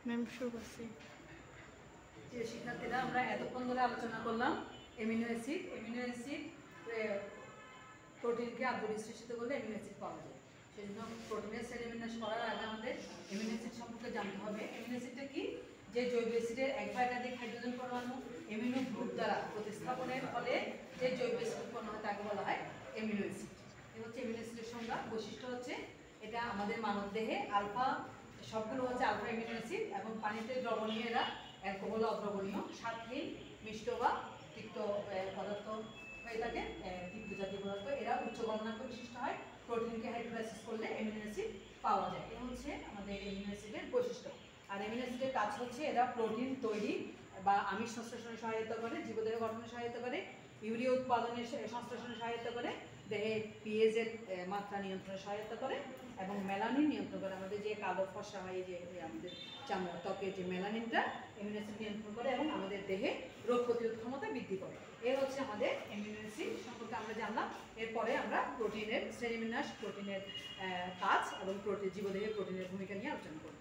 Ma'am শুরু করছি। যে শিক্ষার্থীরা আমরা এতক্ষণ ধরে আলোচনা করলাম অ্যামিনো অ্যাসিড প্রোটিনকে আত্মবিশ্লেষিত করলে অ্যামিনো অ্যাসিড পাওয়া যায়। সেই জন্য প্রোটিনের শ্রেণীবিন্যাস করার আগে আমাদের অ্যামিনো অ্যাসিড সম্পর্কে জানতে হবে। অ্যামিনো অ্যাসিডটা কি? যে জৈব অ্যাসিডের এক বা একাধিক হাইড্রোজেন পরমাণু অ্যামিনো গ্রুপ দ্বারা প্রতিস্থাপনের ফলে যে জৈব অ্যাসিড উৎপন্ন হয় তাকে বলা হয় অ্যামিনো অ্যাসিড। এই হচ্ছে অ্যামিনো অ্যাসিডের সংজ্ঞা। বৈশিষ্ট্য হচ্ছে এটা আমাদের মানবদেহে আলফা, সবগুলো হচ্ছে আলফা অ্যামিনো অ্যাসিড এবং পানিতে দ্রবণীয়, এরা অ্যালকোহল অদ্রবণীয়, স্বাদহীন, মিষ্ট বা তিক্ত পদার্থ হয়ে থাকে, তিক্ত জাতীয় পদার্থ। এরা উচ্চ গলনাঙ্ক বিশিষ্ট হয়। প্রোটিনকে হাইড্রোলাইসিস করলে অ্যামিনো অ্যাসিড পাওয়া যায়। এই হচ্ছে আমাদের অ্যামিনো অ্যাসিডের বৈশিষ্ট্য। আর অ্যামিনো অ্যাসিডের কাজ হচ্ছে এরা প্রোটিন তৈরি বা আমিষ সংশ্লেষণে সহায়তা করে, জীবদেহ গঠনে সহায়তা করে, ইউরিয়া উৎপাদনের সংশ্লেষণে সহায়তা করে, দেহে পিএইচের মাত্রা নিয়ন্ত্রণে সহায়তা করে এবং মেলানিন নিয়ন্ত্রণ করে। আমাদের যে কালো ফর্সা হয়, যে আমাদের চামড়া ত্বকের যে মেলানিনটা অ্যামিনো অ্যাসিড নিয়ন্ত্রণ করে এবং আমাদের দেহে রোগ প্রতিরোধ ক্ষমতা বৃদ্ধি করে। এই হচ্ছে আমাদের অ্যামিনো অ্যাসিড সম্পর্কে আমরা জানলাম। এরপরে আমরা প্রোটিনের শ্রেণীবিন্যাস, প্রোটিনের কাজ এবং জীবদেহে প্রোটিনের ভূমিকা নিয়ে আলোচনা করব।